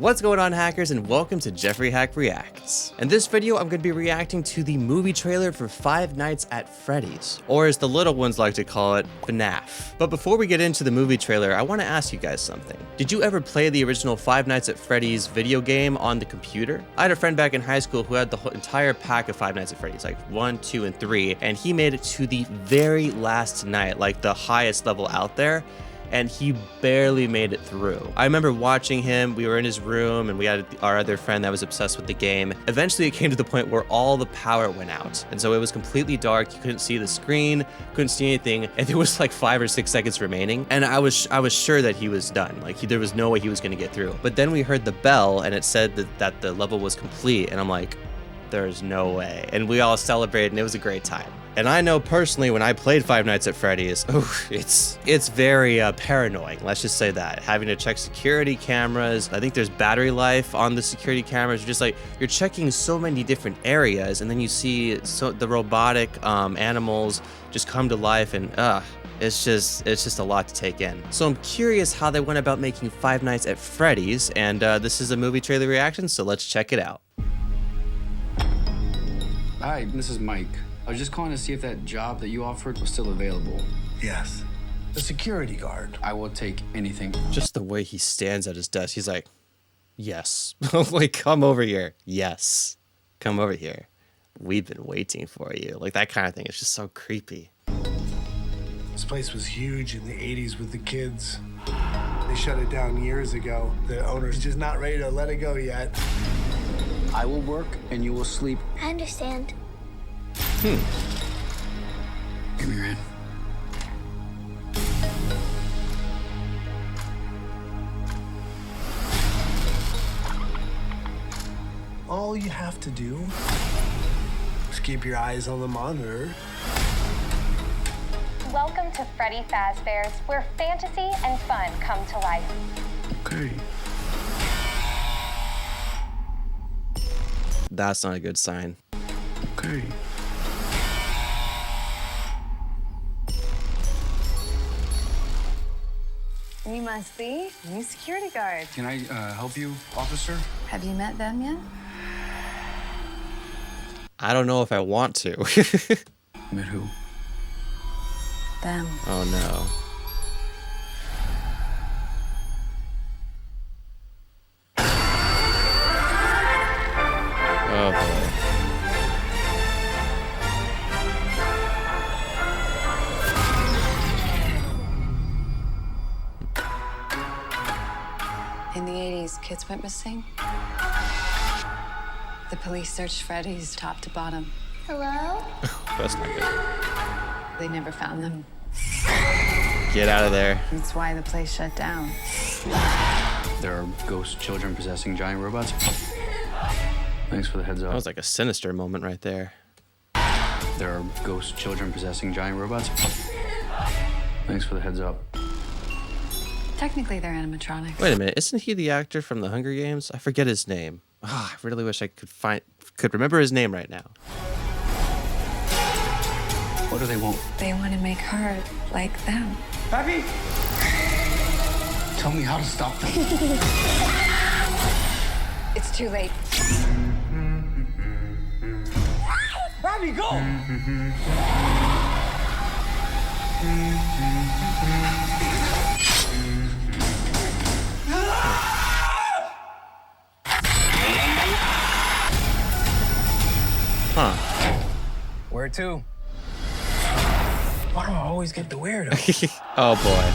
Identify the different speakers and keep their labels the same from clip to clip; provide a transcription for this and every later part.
Speaker 1: What's going on, hackers, and welcome to KPOP Reacts. In this video, I'm going to be reacting to the movie trailer for Five Nights at Freddy's, or as the little ones like to call it, FNAF. But before we get into the movie trailer, I want to ask you guys something. Did you ever play the original Five Nights at Freddy's video game on the computer? I had a friend back in high school who had the entire pack of Five Nights at Freddy's, like 1, 2, and 3, and he made it to the very last night, like the highest level out there, and he barely made it through. I remember watching him, we were in his room, and we had our other friend that was obsessed with the game. Eventually it came to the point where all the power went out, and so it was completely dark, you couldn't see the screen, couldn't see anything, and there was like 5 or 6 seconds remaining, and I was sure that he was done, like there was no way he was gonna get through. But then we heard the bell, and it said that the level was complete, and I'm like, there's no way. And we all celebrated, and it was a great time. And I know personally, when I played Five Nights at Freddy's, it's very paranoid. Let's just say that. Having to check security cameras. I think there's battery life on the security cameras. You're just like, you're checking so many different areas, and then you see the robotic animals just come to life, and it's just a lot to take in. So I'm curious how they went about making Five Nights at Freddy's, and this is a movie trailer reaction, so let's check it out.
Speaker 2: Hi, this is Mike. I was just calling to see if that job that you offered was still available.
Speaker 3: Yes. The security guard.
Speaker 2: I will take anything.
Speaker 1: Just the way he stands at his desk, he's like, yes. Like, come over here. Yes. Come over here. We've been waiting for you. Like, that kind of thing. It's just so creepy.
Speaker 3: This place was huge in the 80s with the kids. They shut it down years ago. The owner's just not ready to let it go yet.
Speaker 2: I will work and you will sleep.
Speaker 4: I understand.
Speaker 2: Give me your hand.
Speaker 3: All you have to do is keep your eyes on the monitor.
Speaker 5: Welcome to Freddy Fazbear's, where fantasy and fun come to life.
Speaker 2: Okay.
Speaker 1: That's not a good sign.
Speaker 2: Okay.
Speaker 6: You must be new security guard.
Speaker 2: Can I help you, officer?
Speaker 6: Have you met them yet?
Speaker 1: I don't know if I want to.
Speaker 2: Met who?
Speaker 6: Them.
Speaker 1: Oh no. Oh boy.
Speaker 6: In the 80s, kids went missing. The police searched Freddy's top to bottom.
Speaker 4: Hello?
Speaker 1: That's not good.
Speaker 6: They never found them.
Speaker 1: Get out of there.
Speaker 6: That's why the place shut down.
Speaker 2: There are ghost children possessing giant robots. Thanks for the heads
Speaker 1: That
Speaker 2: up.
Speaker 1: was like a sinister moment right there.
Speaker 2: There are ghost children possessing giant robots. Thanks for the heads up.
Speaker 6: Technically, they're animatronics.
Speaker 1: Wait a minute, isn't he the actor from the Hunger Games? I forget his name. I really wish I could remember his name right now.
Speaker 2: What do they want?
Speaker 6: They want to make her like them.
Speaker 2: Happy? Tell me how to stop them.
Speaker 6: It's too late.
Speaker 2: Happy, go!
Speaker 1: Huh.
Speaker 3: Where to? Why do I always get the weirdo?
Speaker 1: Oh boy.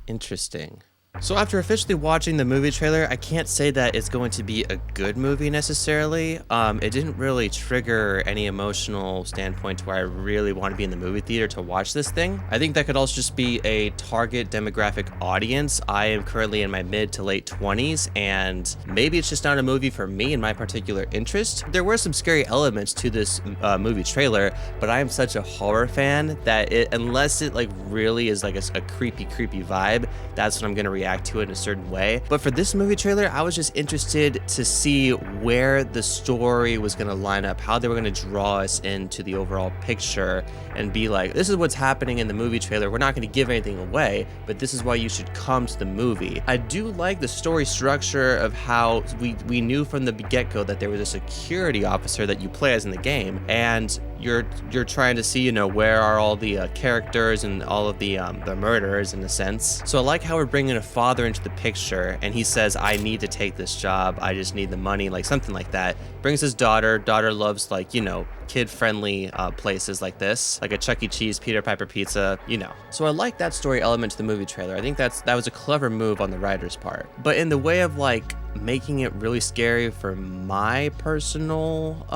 Speaker 1: Interesting. So after officially watching the movie trailer, I can't say that it's going to be a good movie necessarily. It didn't really trigger any emotional standpoint to where I really want to be in the movie theater to watch this thing. I think that could also just be a target demographic audience. I am currently in my mid to late 20s, and maybe it's just not a movie for me and my particular interest. There were some scary elements to this movie trailer, but I am such a horror fan that unless it like really is like a creepy vibe, that's what I'm gonna react react to it in a certain way. But for this movie trailer, I was just interested to see where the story was going to line up, how they were going to draw us into the overall picture and be like, this is what's happening in the movie trailer. We're not going to give anything away, but this is why you should come to the movie. I do like the story structure of how we knew from the get-go that there was a security officer that you play as in the game, and you're trying to see, you know, where are all the characters and all of the murderers in a sense. So I like how we're bringing a father into the picture, and he says, I need to take this job, I just need the money, like something like that. Brings his daughter loves, like, you know, kid-friendly places like this, like a Chuck E. Cheese, Peter Piper Pizza, you know. So I like that story element to the movie trailer. I think that was a clever move on the writer's part. But in the way of like making it really scary for my personal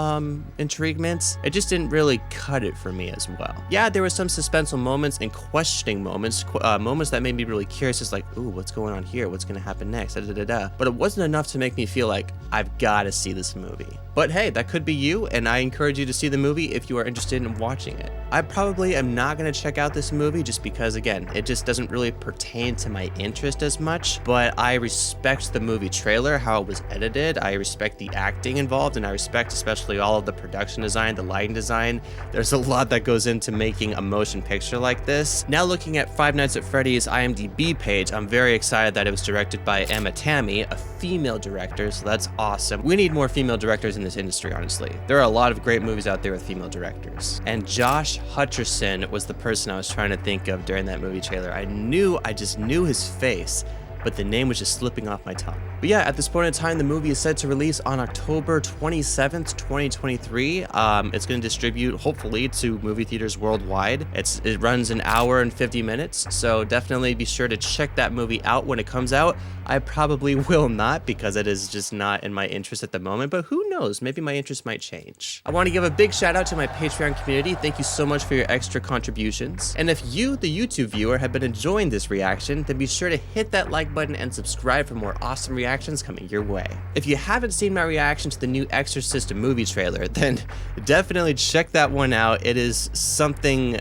Speaker 1: intriguement, it just didn't really cut it for me as well. Yeah, there were some suspenseful moments and questioning moments, moments that made me really curious, just like, ooh, what's going on here? What's gonna happen next? But it wasn't enough to make me feel like I've got to see this movie. But hey, that could be you, and I encourage you to see the movie if you are interested in watching it. I probably am not going to check out this movie just because, again, it just doesn't really pertain to my interest as much, but I respect the movie trailer, how it was edited, I respect the acting involved, and I respect especially all of the production design, the lighting design. There's a lot that goes into making a motion picture like this. Now looking at Five Nights at Freddy's IMDb page, I'm very excited that it was directed by Emma Tammy, a female director, so that's awesome. We need more female directors in this industry, honestly. There are a lot of great movies out there with female directors. And Josh Hutcherson was the person I was trying to think of during that movie trailer. I just knew his face, but the name was just slipping off my tongue. But yeah, at this point in time, the movie is set to release on October 27th, 2023. It's going to distribute, hopefully, to movie theaters worldwide. It runs an hour and 50 minutes, so definitely be sure to check that movie out when it comes out. I probably will not, because it is just not in my interest at the moment, but who knows, maybe my interest might change. I want to give a big shout out to my Patreon community. Thank you so much for your extra contributions. And if you, the YouTube viewer, have been enjoying this reaction, then be sure to hit that like button and subscribe for more awesome reactions coming your way. If you haven't seen my reaction to the new Exorcist movie trailer, then definitely check that one out. It is something,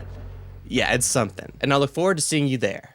Speaker 1: yeah, it's something. And I look forward to seeing you there.